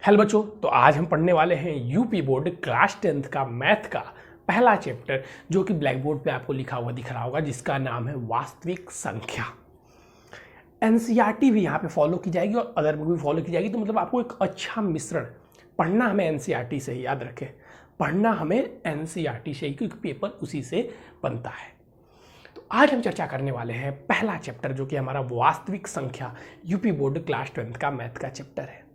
Hello बच्चों, तो आज हम पढ़ने वाले हैं यूपी बोर्ड क्लास 10th का मैथ का पहला चैप्टर जो कि ब्लैक बोर्ड पे आपको लिखा हुआ दिख रहा होगा, जिसका नाम है वास्तविक संख्या। एनसीईआरटी भी यहाँ पे फॉलो की जाएगी और अदर बुक भी फॉलो की जाएगी, तो मतलब आपको एक अच्छा मिश्रण पढ़ना हमें एनसीईआरटी से ही, याद रखें पढ़ना हमें एनसीईआरटी से ही, क्योंकि पेपर उसी से बनता है। तो आज हम चर्चा करने वाले हैं पहला चैप्टर जो कि हमारा वास्तविक संख्या यूपी बोर्ड क्लास 10th का मैथ का चैप्टर है।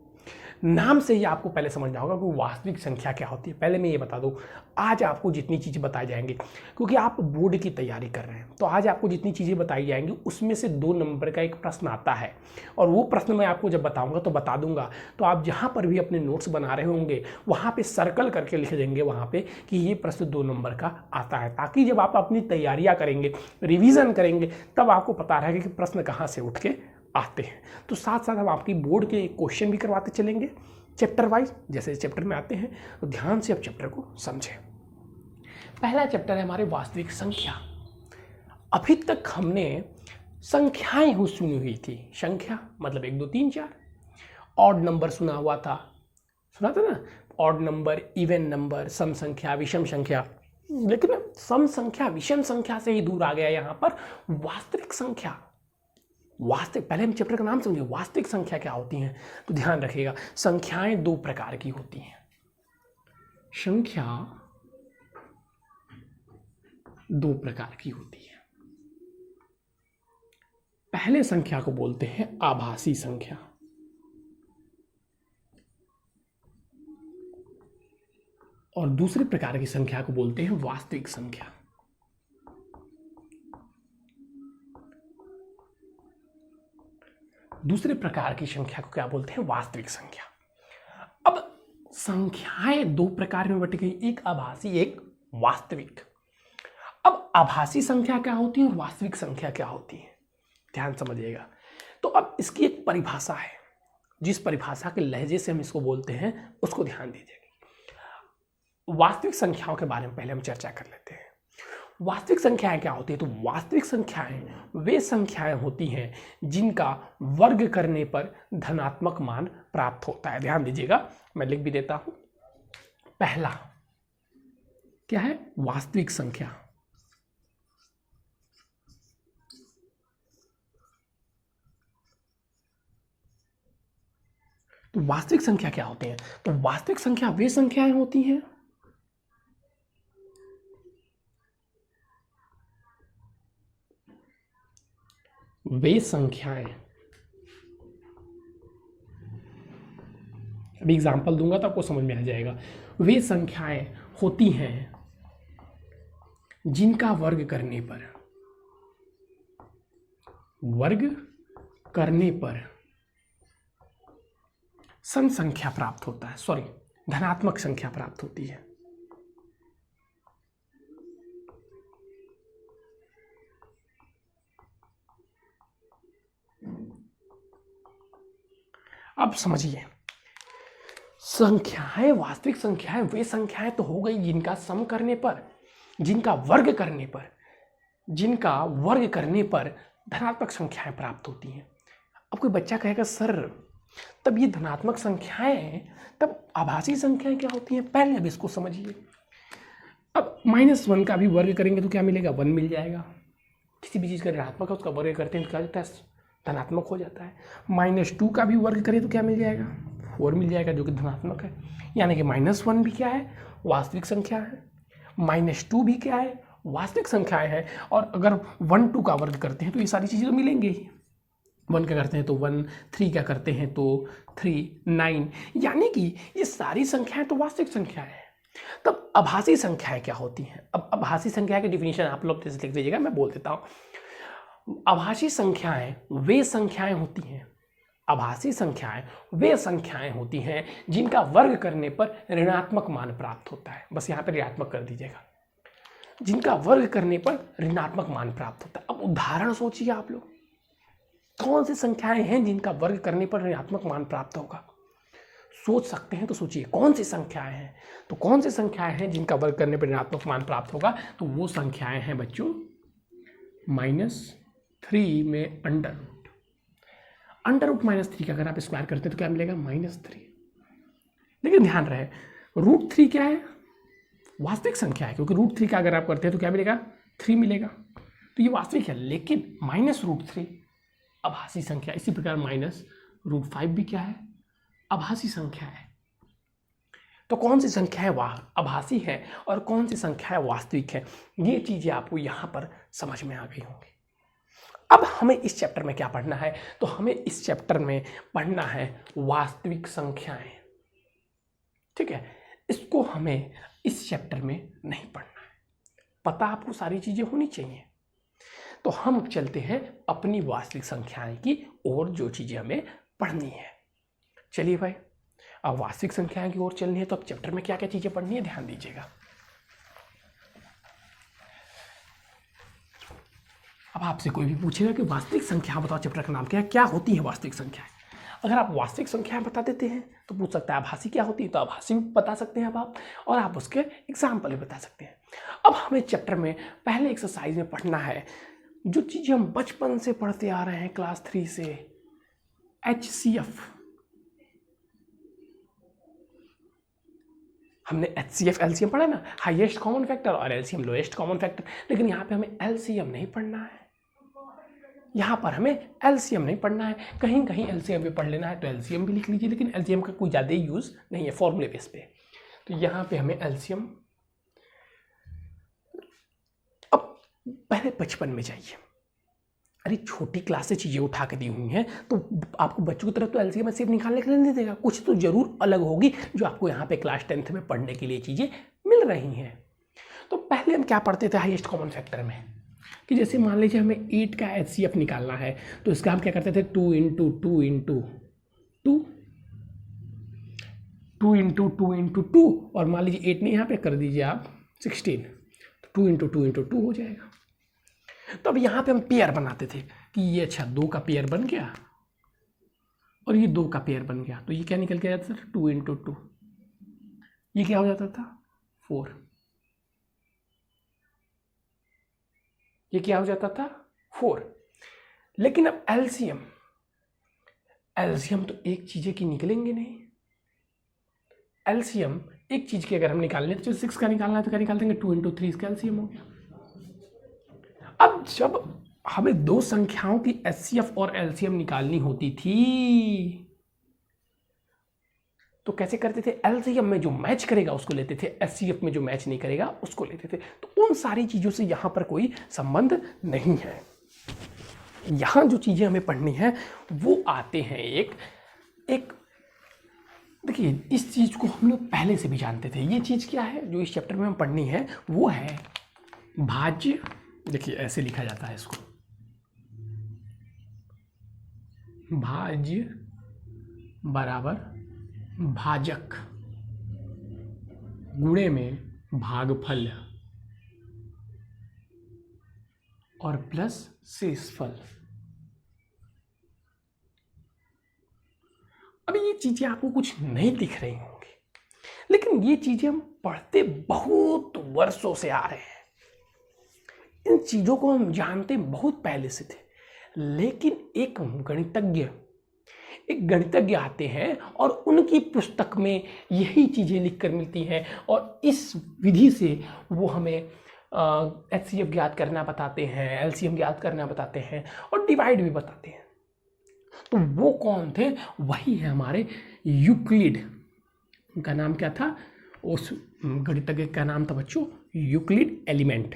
नाम से ही आपको पहले समझना होगा कि वास्तविक संख्या क्या होती है। पहले मैं ये बता दूं, आज आपको जितनी चीज़ें बताई जाएंगी, क्योंकि आप बोर्ड की तैयारी कर रहे हैं, तो आज आपको जितनी चीज़ें बताई जाएंगी उसमें से 2 नंबर का एक प्रश्न आता है, और वो प्रश्न मैं आपको जब बताऊंगा तो बता दूंगा। तो आप जहाँ पर भी अपने नोट्स बना रहे होंगे वहाँ पर सर्कल करके लिख देंगे वहाँ पर कि ये प्रश्न 2 नंबर का आता है, ताकि जब आप अपनी तैयारियाँ करेंगे, रिविज़न करेंगे, तब आपको पता रहेगा कि प्रश्न कहाँ से उठ के आते हैं। तो साथ साथ हम आपकी बोर्ड के क्वेश्चन भी करवाते चलेंगे चैप्टर वाइज। जैसे चैप्टर में आते हैं तो ध्यान से अब चैप्टर को समझें। पहला चैप्टर है हमारे वास्तविक संख्या। अभी तक हमने संख्याएं ही सुनी हुई थी। संख्या मतलब 1 2 3 4। ऑड नंबर सुना हुआ था, सुना था ना, ऑड नंबर, इवन नंबर, सम संख्या, विषम संख्या। लेकिन सम संख्या विषम संख्या से ही दूर आ गया यहाँ पर वास्तविक संख्या। वास्तविक, पहले हम चैप्टर का नाम समझिए, वास्तविक संख्या क्या होती हैं। तो ध्यान रखिएगा, संख्याएं 2 प्रकार की होती हैं। संख्या 2 प्रकार की होती है। पहले संख्या को बोलते हैं आभासी संख्या, और दूसरे प्रकार की संख्या को बोलते हैं वास्तविक संख्या। दूसरे प्रकार की संख्या को क्या बोलते हैं? वास्तविक संख्या। अब संख्याएं 2 प्रकार में बट गई, एक आभासी एक वास्तविक। अब आभासी संख्या क्या होती है और वास्तविक संख्या क्या होती है, ध्यान समझिएगा। तो अब इसकी एक परिभाषा है, जिस परिभाषा के लहजे से हम इसको बोलते हैं उसको ध्यान दीजिएगा। वास्तविक संख्याओं के बारे में पहले हम चर्चा कर लेते हैं। वास्तविक संख्याएं क्या होती है? तो वास्तविक संख्याएं वे संख्याएं होती हैं जिनका वर्ग करने पर धनात्मक मान प्राप्त होता है। ध्यान दीजिएगा, मैं लिख भी देता हूं। पहला क्या है? वास्तविक संख्या। तो वास्तविक संख्या क्या होती है? तो वास्तविक संख्या वे संख्याएं होती हैं वे संख्याएं, अभी एग्जाम्पल दूंगा तो आपको समझ में आ जाएगा। वे संख्याएं होती हैं जिनका वर्ग करने पर सम संख्या प्राप्त होता है, सॉरी धनात्मक संख्या प्राप्त होती है। अब समझिए, संख्याएं, वास्तविक संख्याएं वे संख्याएं तो हो गई जिनका सम करने पर, जिनका वर्ग करने पर धनात्मक संख्याएं प्राप्त होती हैं। अब कोई बच्चा कहेगा सर तब ये धनात्मक संख्याएं हैं, तब आभासी संख्याएं क्या होती हैं? पहले अब इसको समझिए। अब -1 का भी वर्ग करेंगे तो क्या मिलेगा? 1 मिल जाएगा। किसी भी चीज़ का ऋणात्मक है उसका वर्ग करते हैं तो क्या होता है? धनात्मक हो जाता है। -2 का भी वर्ग करें तो क्या मिल जाएगा? 4 मिल जाएगा, जो कि धनात्मक है। यानी कि -1 भी क्या है? वास्तविक संख्या है। -2 भी क्या है? वास्तविक संख्याएं हैं। और अगर 1 2 का वर्ग करते हैं तो ये सारी चीज़ें तो मिलेंगी ही। 1 का करते हैं तो 1, 3 का करते हैं तो 3, 9, यानी कि ये सारी संख्याएं तो वास्तविक संख्याएं हैं। तब आभासी संख्याएं क्या होती हैं? अब आभासी संख्या की डिफिनीशन आप लोग जैसे लिख लीजिएगा, मैं बोल देता हूँ। आभासी संख्याएं वे संख्याएं होती हैं, आभासी संख्याएं वे संख्याएं होती हैं जिनका वर्ग करने पर ऋणात्मक मान प्राप्त होता है। बस यहाँ पर ऋणात्मक कर दीजिएगा, जिनका वर्ग करने पर ऋणात्मक मान प्राप्त होता है। अब उदाहरण सोचिए आप लोग, कौन सी संख्याएं हैं जिनका वर्ग करने पर ऋणात्मक मान प्राप्त होगा? सोच सकते हैं तो सोचिए कौन सी संख्याएं हैं। तो कौन सी संख्याएं हैं जिनका वर्ग करने पर ऋणात्मक मान प्राप्त होगा? तो वो संख्याएं हैं बच्चों -3 में अंडर रूट -3 का अगर आप स्क्वायर करते हैं तो क्या मिलेगा? -3। लेकिन ध्यान रहे √3 क्या है, वास्तविक संख्या है, क्योंकि √3 का अगर आप करते हैं तो क्या मिलेगा, 3 मिलेगा, तो ये वास्तविक है। लेकिन -√3 आभासी संख्या, इसी प्रकार -√5 भी क्या है, आभासी संख्या है। तो कौन सी संख्या है वह आभासी है और कौन सी संख्या है वास्तविक है, ये चीजें आपको यहाँ पर समझ में आ गई होंगी। अब हमें इस चैप्टर में क्या पढ़ना है, तो हमें इस चैप्टर में पढ़ना है वास्तविक संख्याएं। ठीक है, इसको हमें इस चैप्टर में नहीं पढ़ना है, पता आपको सारी चीजें होनी चाहिए। तो हम चलते हैं अपनी वास्तविक संख्याएं की और, जो चीजें हमें पढ़नी है। चलिए भाई, अब वास्तविक संख्याएं की ओर चलनी है, तो अब चैप्टर में क्या क्या चीजें पढ़नी है ध्यान दीजिएगा। अब आपसे कोई भी पूछेगा कि वास्तविक संख्या बताओ, चैप्टर का नाम क्या है, क्या होती है वास्तविक संख्याएं। अगर आप वास्तविक संख्याएं बता देते हैं तो पूछ सकता है आभासी क्या होती है, तो आभासी भी बता सकते हैं अब आप, और आप उसके एग्जाम्पल भी बता सकते हैं। अब हमें चैप्टर में पहले एक्सरसाइज में पढ़ना है जो चीज़ें हम बचपन से पढ़ते आ रहे हैं, क्लास 3 से, HCF। हमने HCF LCM पढ़ा ना, हाईएस्ट कॉमन फैक्टर, और LCM लोएस्ट कॉमन फैक्टर। लेकिन यहाँ पे हमें LCM नहीं पढ़ना है, यहाँ पर हमें LCM नहीं पढ़ना है। कहीं कहीं LCM भी पढ़ लेना है तो LCM भी लिख लीजिए, लेकिन LCM का कोई ज़्यादा यूज़ नहीं है फॉर्मूले बेस पे। तो यहाँ पे हमें LCM, अब पहले बचपन में जाइए। अरे छोटी क्लास से चीज़ें उठा के दी हुई हैं, तो आपको बच्चों की तरफ तो LCM SCF निकालने के लिए नहीं देगा, कुछ तो जरूर अलग होगी जो आपको यहाँ पे क्लास 10th में पढ़ने के लिए चीज़ें मिल रही हैं। तो पहले हम क्या पढ़ते थे हाईएस्ट कॉमन फैक्टर में, कि जैसे मान लीजिए हमें 8 का HCF निकालना है, तो इसका हम क्या करते थे, 2 × 2 × 2, 2 × 2 × 2, और मान लीजिए 8 ने यहाँ पे कर दीजिए आप 16, तो 2 × 2 × 2 हो जाएगा। तो अब यहाँ पे हम पेयर बनाते थे कि ये अच्छा 2 का पेयर बन गया और ये 2 का पेयर बन गया, तो ये क्या निकल के जाता था, 2 × 2, ये क्या हो जाता था, 4, ये क्या हो जाता था, 4। लेकिन अब LCM तो एक चीज़ की निकलेंगे नहीं। LCM एक चीज़ की अगर हम निकाल लें तो 6 का निकालना है तो क्या निकाल देंगे, 2 × 3 इसका LCM हो गया। अब जब हमें दो संख्याओं की HCF और LCM निकालनी होती थी तो कैसे करते थे, LCM में जो मैच करेगा उसको लेते थे, HCF में जो मैच नहीं करेगा उसको लेते थे। तो उन सारी चीज़ों से यहाँ पर कोई संबंध नहीं है। यहाँ जो चीज़ें हमें पढ़नी है वो आते हैं एक देखिए, इस चीज़ को हम लोग पहले से भी जानते थे। ये चीज़ क्या है जो इस चैप्टर में हम पढ़नी है, वो है भाज्य। देखिए ऐसे लिखा जाता है इसको, भाज्य बराबर भाजक गुणे में भागफल और प्लस शेषफल। अब ये चीजें आपको कुछ नहीं दिख रही होंगी, लेकिन ये चीजें हम पढ़ते बहुत वर्षों से आ रहे हैं। इन चीजों को हम जानते बहुत पहले से थे, लेकिन एक गणितज्ञ आते हैं और उनकी पुस्तक में यही चीज़ें लिखकर मिलती हैं और इस विधि से वो हमें HCF ज्ञात करना बताते हैं, LCM ज्ञात करना बताते हैं और डिवाइड भी बताते हैं। तो वो कौन थे, वही है हमारे यूक्लिड। उनका नाम क्या था, उस गणितज्ञ का नाम था बच्चों यूक्लिड एलिमेंट।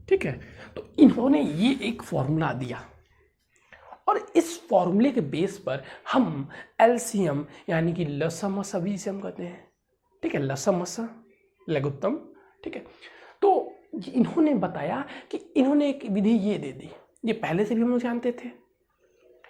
ठीक है, तो इन्होंने ये एक फॉर्मूला दिया और इस फॉर्मूले के बेस पर हम LCM यानी कि लसमसा भी इसे हम कहते हैं, ठीक है, लसमसा लघुत्तम, ठीक है। तो इन्होंने बताया कि इन्होंने एक विधि ये दे दी, ये पहले से भी हम लोग जानते थे,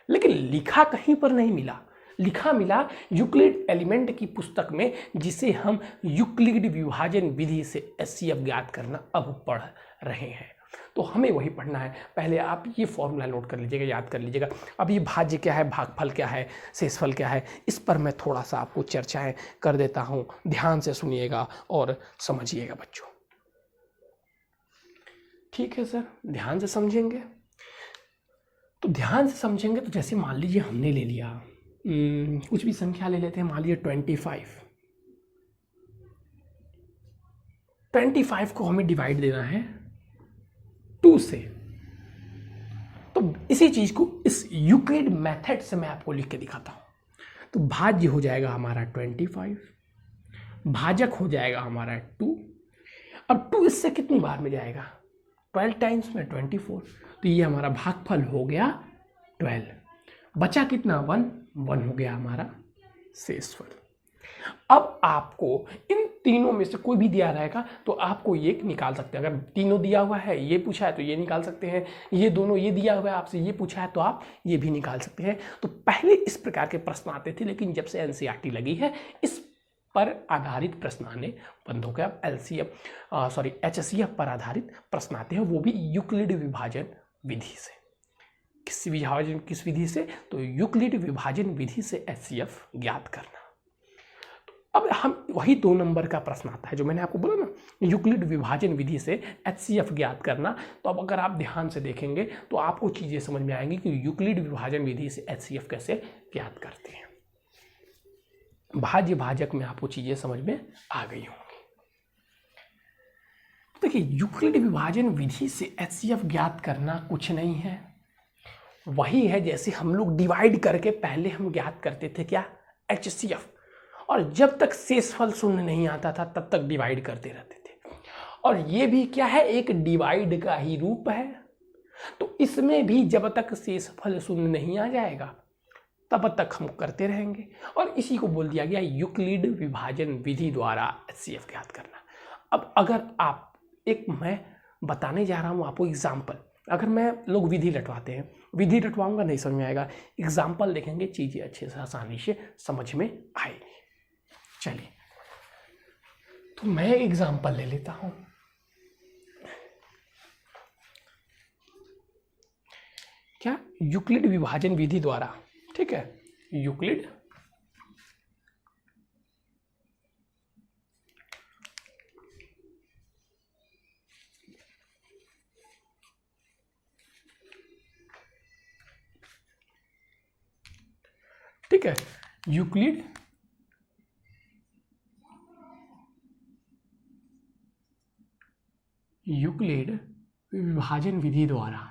लेकिन लिखा कहीं पर नहीं मिला। लिखा मिला यूक्लिड एलिमेंट की पुस्तक में, जिसे हम यूक्लिड विभाजन विधि से HCF ज्ञात करना अब पढ़ रहे हैं। तो हमें वही पढ़ना है। पहले आप ये फॉर्मूला नोट कर लीजिएगा, याद कर लीजिएगा। अब ये भाज्य क्या है, भागफल क्या है, शेषफल क्या है, इस पर मैं थोड़ा सा आपको चर्चाएं कर देता हूँ, ध्यान से सुनिएगा और समझिएगा बच्चों। ठीक है सर, ध्यान से समझेंगे। तो ध्यान से समझेंगे तो जैसे मान लीजिए हमने ले लिया कुछ भी संख्या ले लेते हैं, मान लीजिए 25 को हमें डिवाइड देना है 2 से। तो इसी चीज को इस यूक्लिड मेथड से मैं आपको लिख के दिखाता हूं। तो भाज्य हो जाएगा हमारा 25, भाजक हो जाएगा हमारा 2। अब 2 इससे कितनी बार में जाएगा, 12 टाइम्स में 24। तो ये हमारा भागफल हो गया 12। बचा कितना, 1 हो गया हमारा शेषफल। अब आपको इन तीनों में से कोई भी दिया रहेगा तो आपको ये निकाल सकते हैं। अगर तीनों दिया हुआ है, ये पूछा है तो ये निकाल सकते हैं, ये दोनों ये दिया हुआ है आपसे, ये पूछा है तो आप ये भी निकाल सकते हैं। तो पहले इस प्रकार के प्रश्न आते थे, लेकिन जब से एनसीईआरटी लगी है इस पर आधारित प्रश्न आने बंद हो गया। एचसीएफ पर आधारित प्रश्न आते हैं, वो भी यूक्लिड विभाजन विधि से। किस विधि से, तो यूक्लिड विभाजन विधि से एचसीएफ ज्ञात करना। अब हम वही 2 नंबर का प्रश्न आता है जो मैंने आपको बोला ना, यूक्लिड विभाजन विधि से एचसीएफ ज्ञात करना। तो अब अगर आप ध्यान से देखेंगे तो आपको चीजें समझ में आएंगी कि यूक्लिड विभाजन विधि से एचसीएफ कैसे ज्ञात करते हैं। भाज्य भाजक में आपको चीजें समझ में आ गई होंगी। देखिए, यूक्लिड विभाजन विधि से एचसीएफ ज्ञात करना कुछ नहीं है, वही है जैसे हम लोग डिवाइड करके पहले हम ज्ञात करते थे क्या, एचसीएफ। और जब तक शेषफल शून्य नहीं आता था तब तक डिवाइड करते रहते थे। और ये भी क्या है, एक डिवाइड का ही रूप है। तो इसमें भी जब तक शेषफल शून्य नहीं आ जाएगा तब तक हम करते रहेंगे। और इसी को बोल दिया गया यूक्लिड विभाजन विधि द्वारा एचसीएफ ज्ञात करना। अब अगर आप मैं बताने जा रहा हूँ आपको एग्जाम्पल, अगर मैं लोग विधि रटवाते हैं, विधि रटवाऊंगा नहीं समझ में आएगा, एग्जाम्पल देखेंगे चीजें अच्छे से आसानी से समझ में आएगी। चलिए, तो मैं एग्जाम्पल ले लेता हूं। क्या, यूक्लिड विभाजन विधि द्वारा, ठीक है, यूक्लिड ठीक है, यूक्लिड विभाजन विधि द्वारा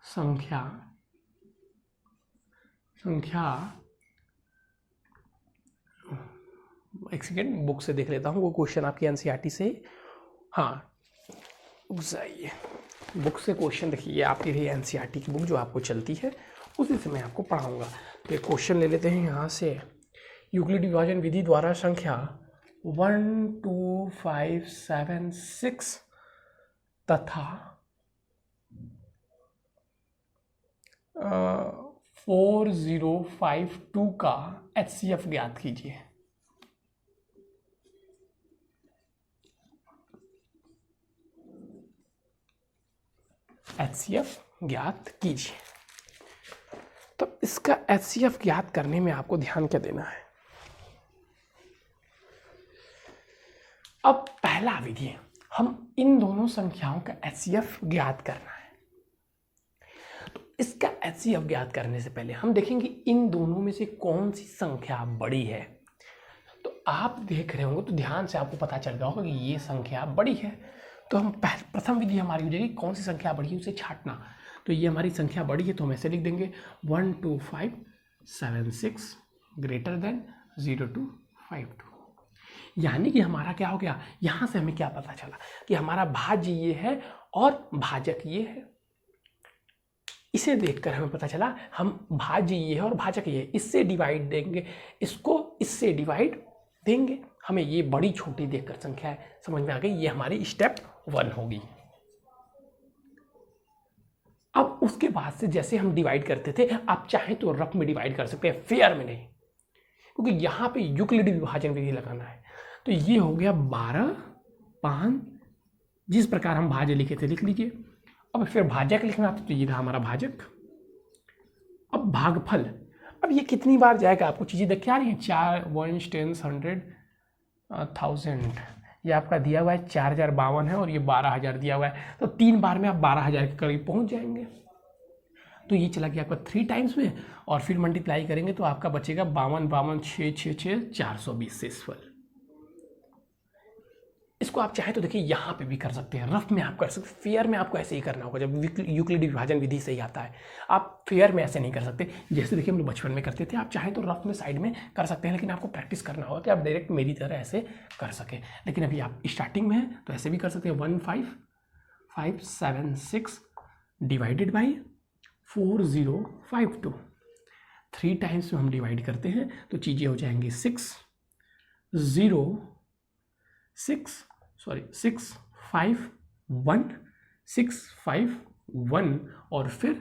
संख्या एक सेकेंड बुक से देख लेता हूँ, वो क्वेश्चन आपकी एनसीईआरटी से, हाँ जाइए बुक से क्वेश्चन देखिए, आपकी रही एनसीईआरटी की बुक जो आपको चलती है उसी से मैं आपको पढ़ाऊंगा। तो एक क्वेश्चन ले लेते हैं यहाँ से, यूक्लिड विभाजन विधि द्वारा संख्या 1 2 5 7 6 तथा 4052 का एचसीएफ ज्ञात कीजिए। एचसीएफ ज्ञात कीजिए। तो इसका एचसीएफ ज्ञात करने में आपको ध्यान क्या देना है। अब पहला विधि है, हम इन दोनों संख्याओं का एचसीएफ ज्ञात करना है। तो इसका एचसीएफ ज्ञात करने से पहले हम देखेंगे इन दोनों में से कौन सी संख्या बड़ी है। तो आप देख रहे होंगे तो ध्यान से आपको पता चल गया होगा कि ये संख्या बड़ी है। तो हम प्रथम विधि हमारी हो जाएगी कौन सी संख्या बड़ी है उसे छांटना। तो ये हमारी संख्या बड़ी है तो हम ऐसे लिख देंगे 1 2 5 7 6 ग्रेटर देन 0 2 5 2। यानी कि हमारा क्या हो गया, यहां से हमें क्या पता चला कि हमारा भाज्य ये है और भाजक ये है। इसे देखकर हमें पता चला हम भाज्य ये है और भाजक ये है, इससे डिवाइड देंगे, इसको इससे डिवाइड देंगे। हमें ये बड़ी छोटी देखकर संख्या है समझ में आ गई, ये हमारी स्टेप 1 होगी। अब उसके बाद से जैसे हम डिवाइड करते थे, आप चाहें तो रफ में डिवाइड कर सकते हैं, फेयर में नहीं, क्योंकि यहां पे यूक्लिड विभाजन विधि लगाना है। तो ये हो गया 12 5, जिस प्रकार हम भाज्य लिखे थे लिख लीजिए। अब फिर भाजक लिखना था तो ये था हमारा भाजक। अब भागफल, अब अब ये कितनी बार जाएगा आपको चीज़ें देख के आ रही हैं, 4 1 10 100 1000, ये आपका दिया हुआ है 4052 है और ये 12000 दिया हुआ है, तो 3 बार में आप 12000 के करीब पहुंच जाएंगे। तो ये चला गया आपका 3 टाइम्स में, और फिर मल्टीप्लाई करेंगे तो आपका बचेगा 52 52 6 6 6 420 शेषफल। इसको आप चाहे तो देखिए यहाँ पे भी कर सकते हैं, रफ में आप कर सकते हैं, फेयर में आपको ऐसे ही करना होगा जब यूक्लिड विभाजन विधि से ही आता है। आप फेयर में ऐसे नहीं कर सकते, जैसे देखिए हम लोग बचपन में करते थे, आप चाहे तो रफ में साइड में कर सकते हैं, लेकिन आपको प्रैक्टिस करना होगा कि आप डायरेक्ट मेरी तरह ऐसे कर सकें। लेकिन अभी आप स्टार्टिंग में हैं तो ऐसे भी कर सकते हैं, 15576 डिवाइडेड बाई 4052, 3 टाइम्स में हम डिवाइड करते हैं तो चीज़ें हो जाएंगी 651 और फिर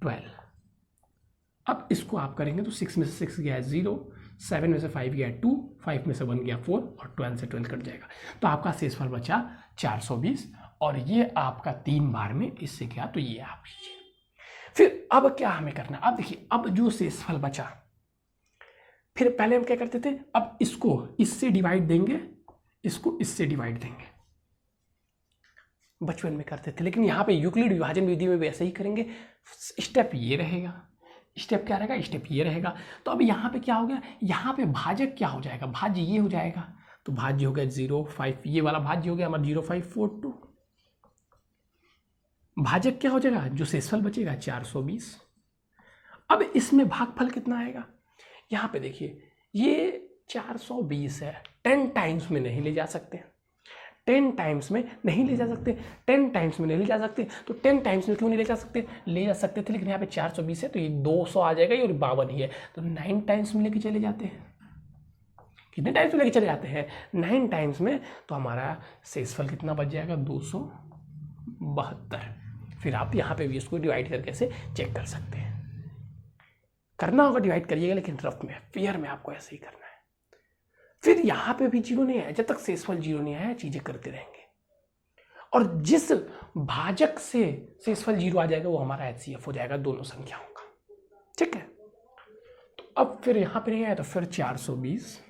12। अब इसको आप करेंगे तो 6 में से 6 गया है 0, 7 में से 5 गया है 2, 5 में से 1 गया 4 और 12 से 12 कट जाएगा, तो आपका शेषफल बचा 420, और ये आपका 3 बार में इससे क्या, तो ये आप लीजिए। फिर अब क्या हमें करना, अब देखिए अब जो शेषफल बचा, फिर पहले हम क्या करते थे, अब इसको इससे डिवाइड देंगे, इसको इससे डिवाइड देंगे, बचपन में करते थे, लेकिन यहाँ पे यूक्लिड विभाजन विधि में भी ऐसे ही करेंगे। स्टेप ये रहेगा, स्टेप क्या रहेगा, स्टेप ये रहेगा। तो अब यहाँ पे क्या हो गया, यहाँ पे भाजक क्या हो जाएगा, भाज्य ये हो जाएगा, तो भाज्य हो गया 0.5, ये वाला भाज्य हो गया हमारा 0.542, भाजक क्या हो जाएगा, जो शेषफल बचेगा 420। अब इसमें भागफल कितना आएगा, यहाँ पे देखिए ये 420 है, 10 टाइम्स में नहीं ले जा सकते, 10 टाइम्स में नहीं ले जा सकते, 10 टाइम्स में नहीं ले जा सकते, तो 10 टाइम्स में क्यों नहीं ले जा सकते, ले जा सकते थे, लेकिन यहाँ पे 420 है तो ये 200 आ जाएगा, ये और 52 ही है, तो 9 टाइम्स में लेके चले जाते हैं। कितने टाइम्स में लेके चले जाते हैं, 9 टाइम्स में, तो हमारा शेषफल कितना बच जाएगा, 272। फिर आप यहाँ पे भी इसको डिवाइड करके से चेक कर सकते हैं, करना होगा डिवाइड करिएगा, लेकिन रफ में फेयर में आपको ऐसे ही करना है। फिर यहाँ पे भी 0 नहीं आया, जब तक शेषफल 0 नहीं आया चीजें करते रहेंगे, और जिस भाजक से शेषफल 0 आ जाएगा वो हमारा HCF हो जाएगा दोनों संख्याओं का, ठीक है। तो अब फिर यहाँ पे नहीं आया, तो फिर 420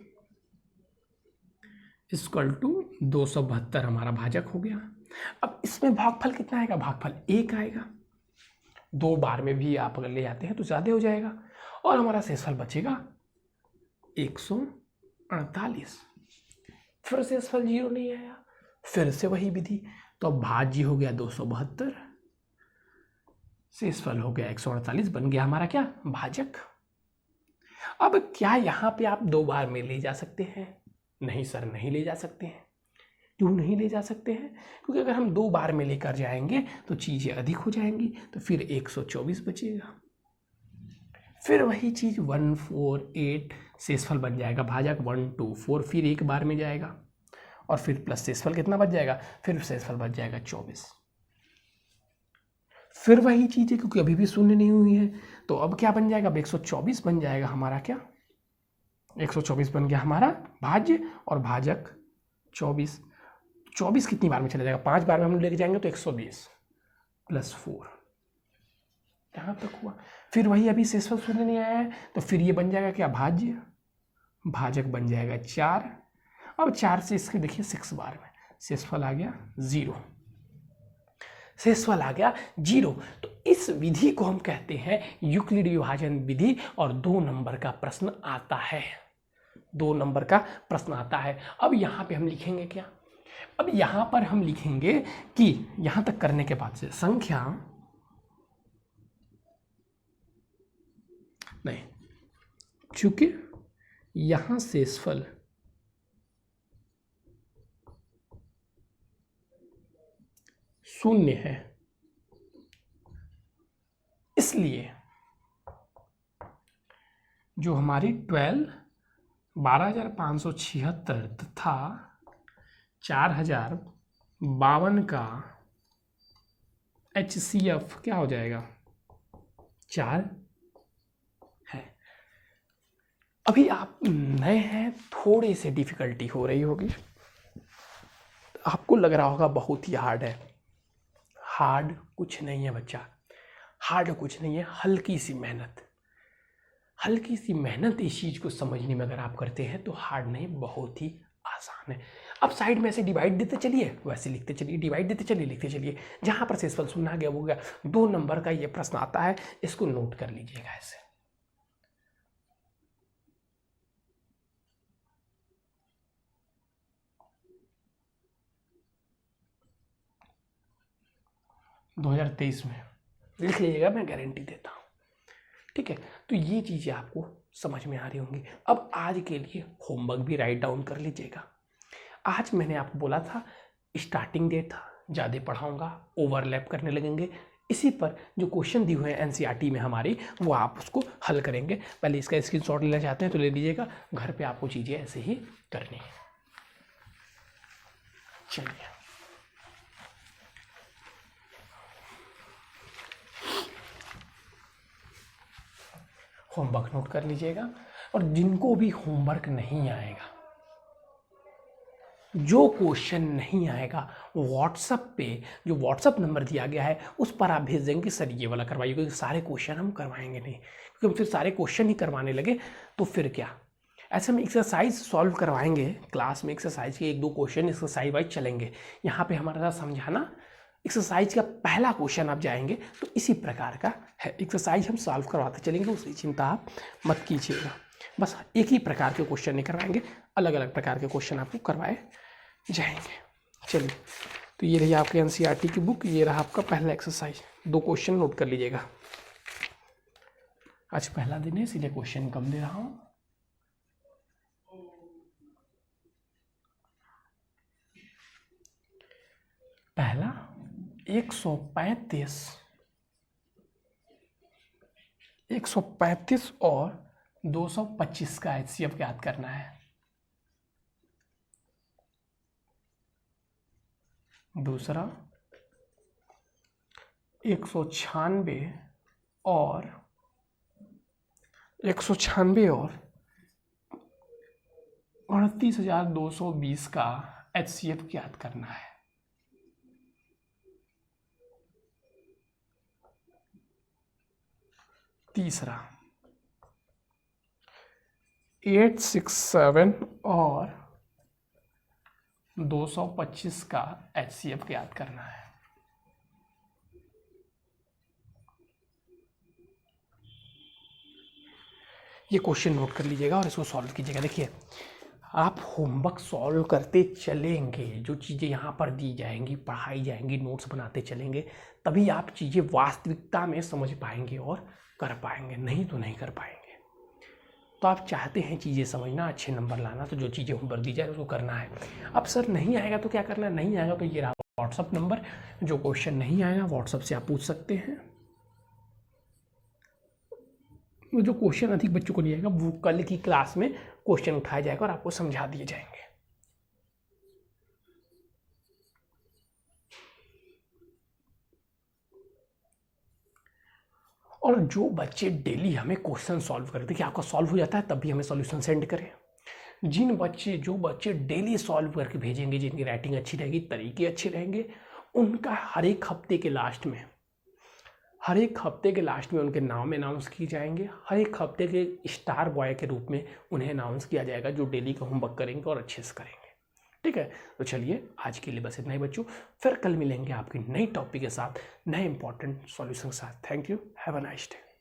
इक्वल टू 272 हमारा भाजक हो गया। अब इसमें भागफल कितना आएगा, भागफल 1 आएगा, 2 बार में भी आप अगर ले जाते हैं तो ज़्यादा हो जाएगा, और हमारा शेषफल बचेगा 148। फिर शेषफल 0 नहीं आया, फिर से वही विधि, तो अब भाज्य हो गया 272, शेषफल हो गया 148, बन गया हमारा क्या, भाजक। अब क्या यहाँ पे आप 2 बार में ले जा सकते हैं, नहीं सर नहीं ले जा सकते हैं। क्यों नहीं ले जा सकते हैं, क्योंकि अगर हम 2 बार में लेकर जाएंगे तो चीज़ें अधिक हो जाएंगी, तो फिर 124 बचेगा, फिर वही चीज़ 148 शेषफल बन जाएगा, भाजक 124, फिर 1 बार में जाएगा, और फिर प्लस शेषफल कितना बच जाएगा, फिर शेषफल बच जाएगा 24। फिर वही चीज़ है, क्योंकि अभी भी शून्य नहीं हुई है, तो अब क्या बन जाएगा, अब 124 बन जाएगा हमारा, क्या 124 बन गया हमारा भाज्य, और भाजक 24। 24 कितनी बार में चला जाएगा, 5 बार में हम लेके जाएंगे तो 120 प्लस 4, यहाँ तक हुआ। फिर वही अभी शेषफल शून्य नहीं आया है, तो फिर ये बन जाएगा क्या, भाज्य, भाजक बन जाएगा 4। अब 4 से इसके देखिए 6 बार में शेषफल आ गया 0, शेषफल आ गया 0। तो इस विधि को हम कहते हैं यूक्लिड विभाजन विधि, और 2 नंबर का प्रश्न आता है, 2 नंबर का प्रश्न आता है। अब यहाँ पे हम लिखेंगे क्या, अब यहाँ पर हम लिखेंगे कि यहाँ तक करने के बाद से संख्या नहीं, चूंकि यहां शेषफल शून्य है, इसलिए जो हमारी 12,576 तथा 4052 का HCF क्या हो जाएगा, 4 है। अभी आप नए हैं, थोड़ी सी डिफिकल्टी हो रही होगी, आपको लग रहा होगा बहुत ही हार्ड है। हार्ड कुछ नहीं है बच्चा, हार्ड कुछ नहीं है, हल्की सी मेहनत, हल्की सी मेहनत इस चीज़ को समझने में अगर आप करते हैं तो हार्ड नहीं, बहुत ही आसान है। अब साइड में ऐसे डिवाइड देते चलिए, वैसे लिखते चलिए, डिवाइड देते चलिए, लिखते चलिए। जहाँ पर शेषफल शून्य आ गया वो गया। 2 नंबर का ये प्रश्न आता है, इसको नोट कर लीजिएगा ऐसे। दो 2023 में लिख लीजिएगा, मैं गारंटी देता हूँ। ठीक है, तो ये चीज़ें आपको समझ में आ रही होंगी। अब आज के लिए होमवर्क भी राइट डाउन कर लीजिएगा। आज मैंने आपको बोला था स्टार्टिंग डेट था, ज़्यादा पढ़ाऊँगा, ओवरलैप करने लगेंगे। इसी पर जो क्वेश्चन दिए हुए हैं एनसीईआरटी में हमारी, वो आप उसको हल करेंगे। पहले इसका स्क्रीनशॉट लेना चाहते हैं तो ले लीजिएगा, घर पे आपको चीज़ें ऐसे ही करनी है। चलिए, होमवर्क नोट कर लीजिएगा। और जिनको भी होमवर्क नहीं आएगा, जो क्वेश्चन नहीं आएगा, व्हाट्सएप पे जो व्हाट्सएप नंबर दिया गया है उस पर आप भेज देंगे सर ये वाला करवाइए, क्योंकि सारे क्वेश्चन हम करवाएंगे नहीं, क्योंकि हम फिर सारे क्वेश्चन ही करवाने लगे तो फिर क्या। ऐसे में एक्सरसाइज सॉल्व करवाएंगे क्लास में, एक्सरसाइज के 1-2 क्वेश्चन एक्सरसाइज वाइज चलेंगे। यहाँ पे हमारा समझाना, एक्सरसाइज का पहला क्वेश्चन आप जाएंगे तो इसी प्रकार का है। एक्सरसाइज हम सॉल्व करवाते चलेंगे, उसकी चिंता आप मत कीजिएगा। बस एक ही प्रकार के क्वेश्चन नहीं करवाएंगे, अलग अलग प्रकार के क्वेश्चन आपको करवाए जाएंगे। चलिए, तो ये रही आपके एनसीईआरटी की बुक, ये रहा आपका पहला एक्सरसाइज। 2 क्वेश्चन नोट कर लीजिएगा। आज पहला दिन है इसलिए क्वेश्चन कम दे रहा हूँ। पहला 135 और 225 का एचसीएफ याद करना है। दूसरा 196 और 38,220 का एचसीएफ याद करना है। तीसरा 867 और 225 का एचसीएफ याद करना है। ये क्वेश्चन नोट कर लीजिएगा और इसको सॉल्व कीजिएगा। देखिए, आप होमवर्क सॉल्व करते चलेंगे, जो चीज़ें यहाँ पर दी जाएंगी, पढ़ाई जाएंगी, नोट्स बनाते चलेंगे, तभी आप चीज़ें वास्तविकता में समझ पाएंगे और कर पाएंगे, नहीं तो नहीं कर पाएंगे। तो आप चाहते हैं चीज़ें समझना, अच्छे नंबर लाना, तो जो चीज़ें होमवर्क दी जाए उसको करना है। अब सर नहीं आएगा तो क्या करना है? नहीं आएगा तो ये रहा व्हाट्सअप नंबर, जो क्वेश्चन नहीं आएगा व्हाट्सअप से आप पूछ सकते हैं। जो क्वेश्चन अधिक बच्चों को नहीं आएगा वो कल की क्लास में क्वेश्चन उठाया जाएगा और आपको समझा दिए जाएंगे। और जो बच्चे डेली हमें क्वेश्चन सॉल्व करते, देखिए आपका सॉल्व हो जाता है तब भी हमें सॉल्यूशन सेंड करें। जो बच्चे डेली सॉल्व करके भेजेंगे, जिनकी राइटिंग अच्छी रहेगी, तरीके अच्छे रहेंगे, उनका हर एक हफ्ते के लास्ट में उनके नाम अनाउंस किए जाएंगे। हर एक हफ्ते के स्टार बॉय के रूप में उन्हें अनाउंस किया जाएगा, जो डेली का होमवर्क करेंगे और अच्छे से करेंगे। ठीक है, तो चलिए आज के लिए बस इतना ही बच्चों, फिर कल मिलेंगे आपकी नई टॉपिक के साथ, नए इंपॉर्टेंट सॉल्यूशन के साथ। Thank you, have a nice day.